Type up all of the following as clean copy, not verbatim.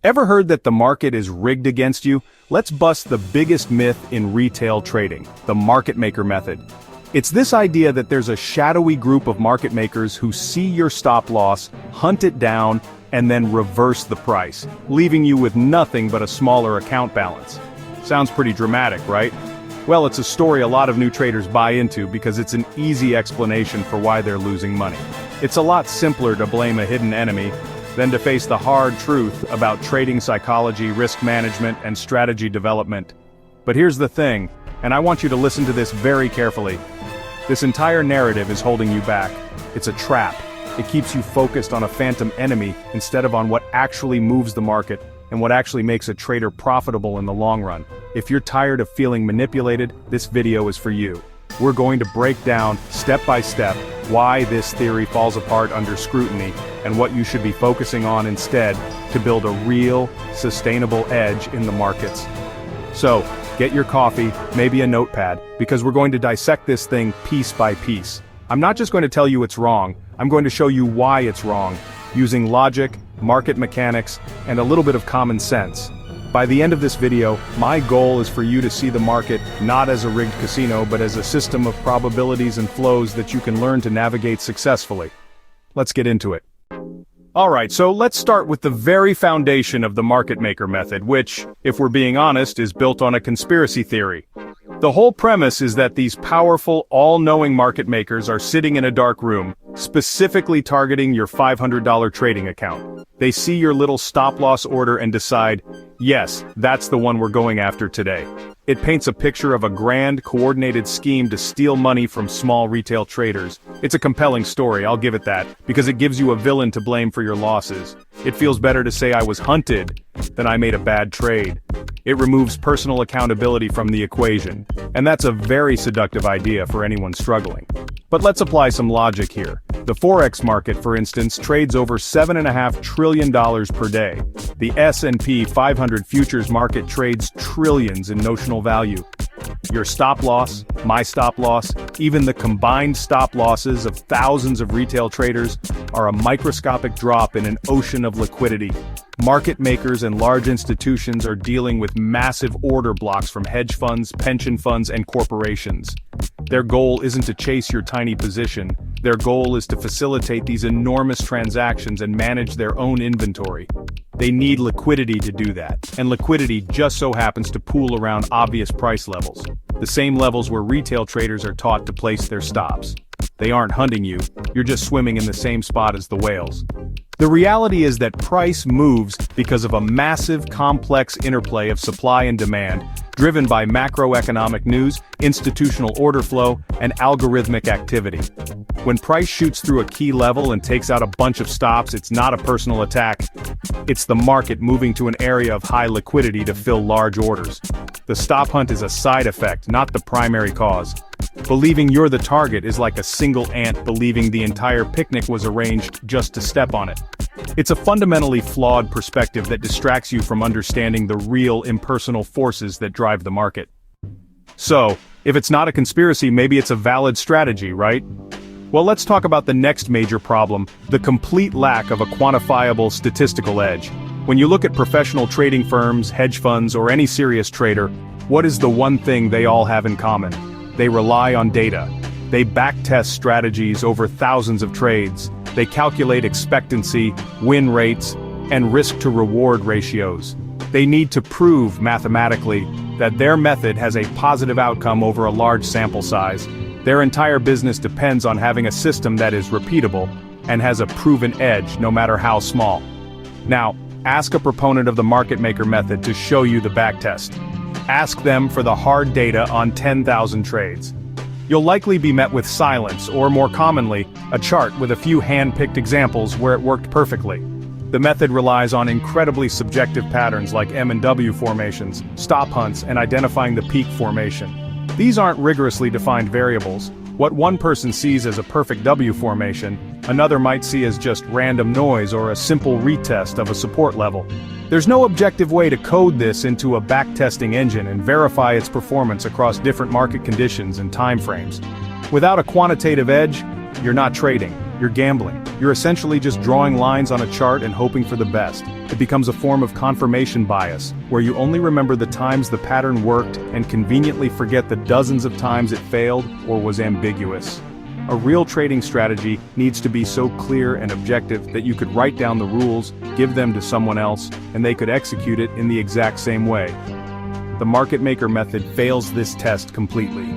Ever heard that the market is rigged against you? Let's bust the biggest myth in retail trading, the market maker method. It's this idea that there's a shadowy group of market makers who see your stop loss, hunt it down, and then reverse the price, leaving you with nothing but a smaller account balance. Sounds pretty dramatic, right? Well, it's a story a lot of new traders buy into because it's an easy explanation for why they're losing money. It's a lot simpler to blame a hidden enemy than to face the hard truth about trading psychology, risk management, and strategy development. But here's the thing, and I want you to listen to this very carefully. This entire narrative is holding you back. It's a trap. It keeps you focused on a phantom enemy instead of on what actually moves the market and what actually makes a trader profitable in the long run. If you're tired of feeling manipulated, this video is for you. We're going to break down, step by step, why this theory falls apart under scrutiny, and what you should be focusing on instead to build a real, sustainable edge in the markets. So, get your coffee, maybe a notepad, because we're going to dissect this thing piece by piece. I'm not just going to tell you it's wrong, I'm going to show you why it's wrong, using logic, market mechanics, and a little bit of common sense. By the end of this video, my goal is for you to see the market not as a rigged casino but as a system of probabilities and flows that you can learn to navigate successfully. Let's get into it. Alright, so let's start with the very foundation of the market maker method, which, if we're being honest, is built on a conspiracy theory. The whole premise is that these powerful, all-knowing market makers are sitting in a dark room, specifically targeting your $500 trading account. They see your little stop-loss order and decide, yes, that's the one we're going after today. It paints a picture of a grand, coordinated scheme to steal money from small retail traders. It's a compelling story, I'll give it that, because it gives you a villain to blame for your losses. It feels better to say I was hunted than I made a bad trade. It removes personal accountability from the equation, and that's a very seductive idea for anyone struggling. But let's apply some logic here. The Forex market, for instance, trades over $7.5 trillion per day. The S&P 500 futures market trades trillions in notional value. Your stop loss, my stop loss, even the combined stop losses of thousands of retail traders are a microscopic drop in an ocean of liquidity. Market makers and large institutions are dealing with massive order blocks from hedge funds, pension funds, and corporations. Their goal isn't to chase your tiny position. Their goal is to facilitate these enormous transactions and manage their own inventory. They need liquidity to do that, and liquidity just so happens to pool around obvious price levels. The same levels where retail traders are taught to place their stops. They aren't hunting you, you're just swimming in the same spot as the whales. The reality is that price moves because of a massive, complex interplay of supply and demand, driven by macroeconomic news, institutional order flow, and algorithmic activity. When price shoots through a key level and takes out a bunch of stops, it's not a personal attack. It's the market moving to an area of high liquidity to fill large orders. The stop hunt is a side effect, not the primary cause. Believing you're the target is like a single ant believing the entire picnic was arranged just to step on it. It's a fundamentally flawed perspective that distracts you from understanding the real impersonal forces that drive the market. So, if it's not a conspiracy, maybe it's a valid strategy, right? Well, let's talk about the next major problem, the complete lack of a quantifiable statistical edge. When you look at professional trading firms, hedge funds, or any serious trader, what is the one thing they all have in common? They rely on data. They backtest strategies over thousands of trades. They calculate expectancy, win rates, and risk-to-reward ratios. They need to prove mathematically that their method has a positive outcome over a large sample size. Their entire business depends on having a system that is repeatable and has a proven edge no matter how small. Now, ask a proponent of the market maker method to show you the backtest. Ask them for the hard data on 10,000 trades. You'll likely be met with silence, or more commonly, a chart with a few hand-picked examples where it worked perfectly. The method relies on incredibly subjective patterns like M and W formations, stop hunts, and identifying the peak formation. These aren't rigorously defined variables. What one person sees as a perfect W formation, another might see as just random noise or a simple retest of a support level. There's no objective way to code this into a backtesting engine and verify its performance across different market conditions and time frames. Without a quantitative edge, you're not trading. you're gambling. You're essentially just drawing lines on a chart and hoping for the best. It becomes a form of confirmation bias, where you only remember the times the pattern worked and conveniently forget the dozens of times it failed or was ambiguous. A real trading strategy needs to be so clear and objective that you could write down the rules, give them to someone else, and they could execute it in the exact same way. The market maker method fails this test completely.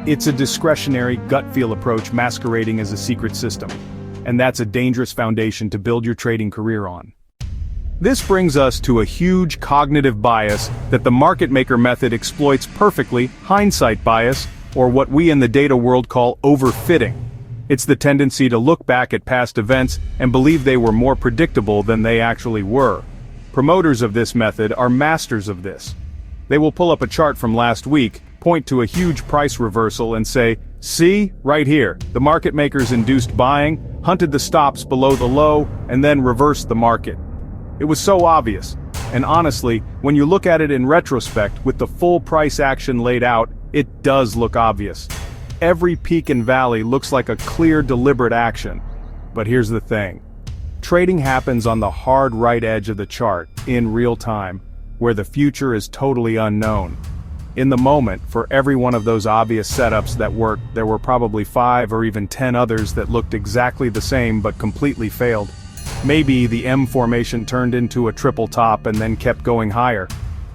It's a discretionary, gut-feel approach masquerading as a secret system. And that's a dangerous foundation to build your trading career on. This brings us to a huge cognitive bias that the market maker method exploits perfectly: hindsight bias, or what we in the data world call overfitting. It's the tendency to look back at past events and believe they were more predictable than they actually were. Promoters of this method are masters of this. They will pull up a chart from last week, point to a huge price reversal and say, "See, right here, the market makers induced buying, hunted the stops below the low, and then reversed the market." It was so obvious. And honestly, when you look at it in retrospect with the full price action laid out, it does look obvious. Every peak and valley looks like a clear, deliberate action. But here's the thing. Trading happens on the hard right edge of the chart, in real time, where the future is totally unknown. In the moment, for every one of those obvious setups that worked, there were probably 5 or even 10 others that looked exactly the same but completely failed. Maybe the M formation turned into a triple top and then kept going higher.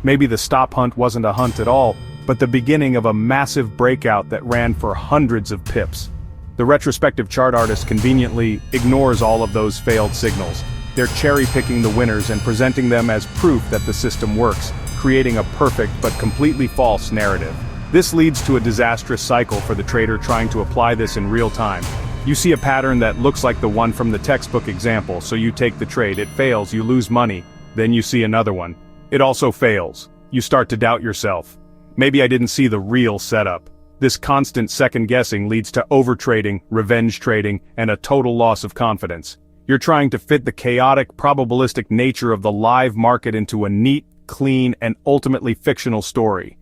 Maybe the stop hunt wasn't a hunt at all, but the beginning of a massive breakout that ran for hundreds of pips. The retrospective chart artist conveniently ignores all of those failed signals. They're cherry-picking the winners and presenting them as proof that the system works, creating a perfect but completely false narrative. This leads to a disastrous cycle for the trader trying to apply this in real time. You see a pattern that looks like the one from the textbook example, so you take the trade, it fails, you lose money. Then you see another one. It also fails. You start to doubt yourself. Maybe I didn't see the real setup. This constant second-guessing leads to overtrading, revenge trading, and a total loss of confidence. You're trying to fit the chaotic, probabilistic nature of the live market into a neat, clean, and ultimately fictional story.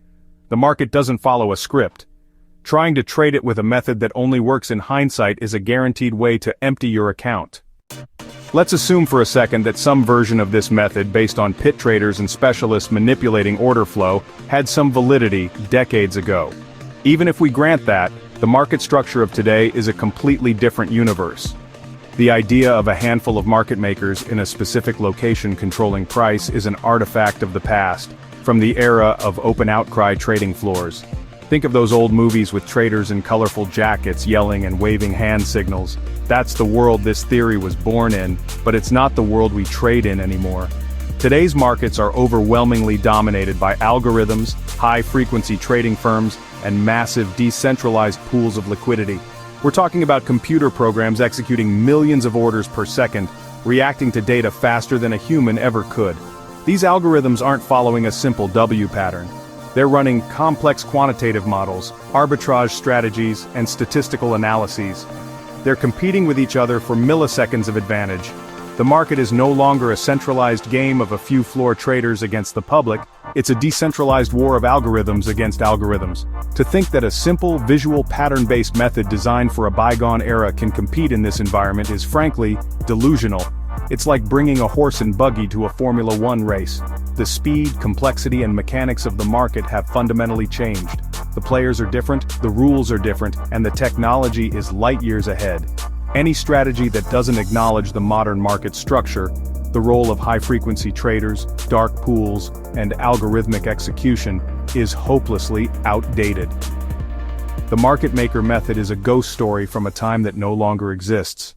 The market doesn't follow a script. Trying to trade it with a method that only works in hindsight is a guaranteed way to empty your account. Let's assume for a second that some version of this method, based on pit traders and specialists manipulating order flow, had some validity decades ago. Even if we grant that, the market structure of today is a completely different universe. The idea of a handful of market makers in a specific location controlling price is an artifact of the past, from the era of open outcry trading floors. Think of those old movies with traders in colorful jackets yelling and waving hand signals. That's the world this theory was born in, but it's not the world we trade in anymore. Today's markets are overwhelmingly dominated by algorithms, high-frequency trading firms, and massive decentralized pools of liquidity. We're talking about computer programs executing millions of orders per second, reacting to data faster than a human ever could. These algorithms aren't following a simple W pattern. They're running complex quantitative models, arbitrage strategies, and statistical analyses. They're competing with each other for milliseconds of advantage. The market is no longer a centralized game of a few floor traders against the public, it's a decentralized war of algorithms against algorithms. To think that a simple, visual pattern-based method designed for a bygone era can compete in this environment is frankly delusional. It's like bringing a horse and buggy to a Formula One race. The speed, complexity, and mechanics of the market have fundamentally changed. The players are different, the rules are different, and the technology is light years ahead. Any strategy that doesn't acknowledge the modern market structure, the role of high-frequency traders, dark pools, and algorithmic execution, is hopelessly outdated. The market maker method is a ghost story from a time that no longer exists.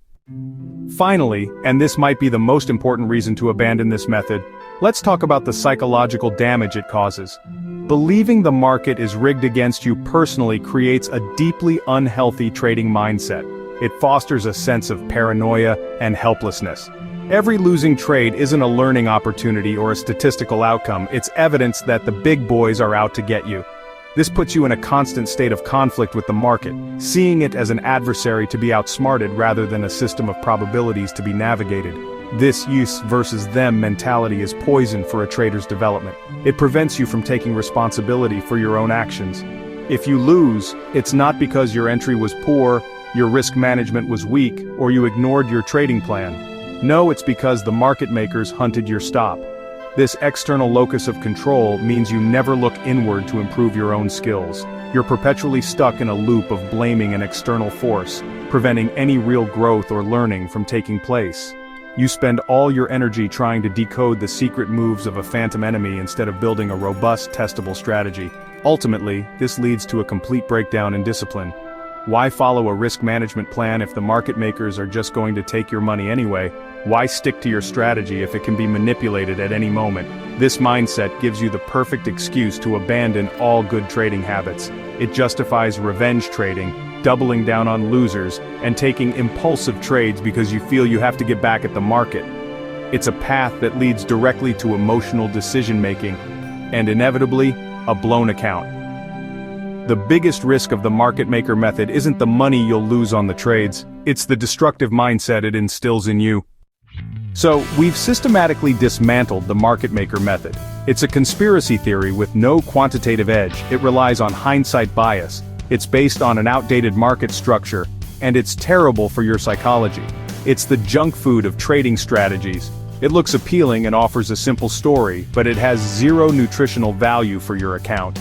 Finally, and this might be the most important reason to abandon this method, let's talk about the psychological damage it causes. Believing the market is rigged against you personally creates a deeply unhealthy trading mindset. It fosters a sense of paranoia and helplessness. Every losing trade isn't a learning opportunity or a statistical outcome, it's evidence that the big boys are out to get you. This puts you in a constant state of conflict with the market, seeing it as an adversary to be outsmarted rather than a system of probabilities to be navigated. This us versus them mentality is poison for a trader's development. It prevents you from taking responsibility for your own actions. If you lose, it's not because your entry was poor, your risk management was weak, or you ignored your trading plan. No, it's because the market makers hunted your stop. This external locus of control means you never look inward to improve your own skills. You're perpetually stuck in a loop of blaming an external force, preventing any real growth or learning from taking place. You spend all your energy trying to decode the secret moves of a phantom enemy instead of building a robust, testable strategy. Ultimately, this leads to a complete breakdown in discipline. Why follow a risk management plan if the market makers are just going to take your money anyway? Why stick to your strategy if it can be manipulated at any moment? This mindset gives you the perfect excuse to abandon all good trading habits. It justifies revenge trading, doubling down on losers, and taking impulsive trades because you feel you have to get back at the market. It's a path that leads directly to emotional decision-making, and inevitably, a blown account. The biggest risk of the market maker method isn't the money you'll lose on the trades, it's the destructive mindset it instills in you. So, we've systematically dismantled the market maker method. It's a conspiracy theory with no quantitative edge. It relies on hindsight bias. It's based on an outdated market structure, and it's terrible for your psychology. It's the junk food of trading strategies. It looks appealing and offers a simple story, but it has zero nutritional value for your account.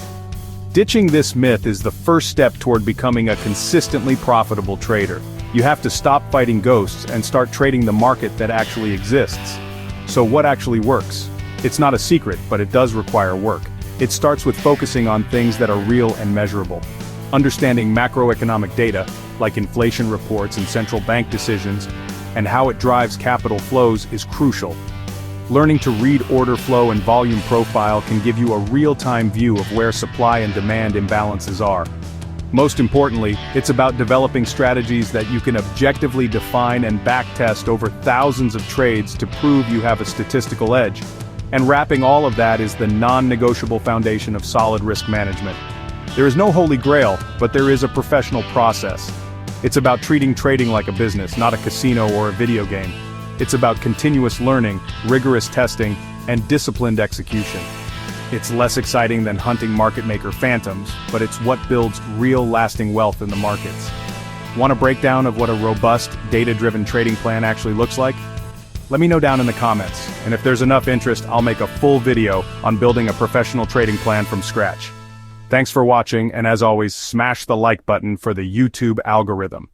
Ditching this myth is the first step toward becoming a consistently profitable trader. You have to stop fighting ghosts and start trading the market that actually exists. So what actually works? It's not a secret, but it does require work. It starts with focusing on things that are real and measurable. Understanding macroeconomic data, like inflation reports and central bank decisions, and how it drives capital flows is crucial. Learning to read order flow and volume profile can give you a real-time view of where supply and demand imbalances are. Most importantly, it's about developing strategies that you can objectively define and backtest over thousands of trades to prove you have a statistical edge. And wrapping all of that is the non-negotiable foundation of solid risk management. There is no holy grail, but there is a professional process. It's about treating trading like a business, not a casino or a video game. It's about continuous learning, rigorous testing, and disciplined execution. It's less exciting than hunting market maker phantoms, but it's what builds real lasting wealth in the markets. Want a breakdown of what a robust, data-driven trading plan actually looks like? Let me know down in the comments, and if there's enough interest, I'll make a full video on building a professional trading plan from scratch. Thanks for watching, and as always, smash the like button for the YouTube algorithm.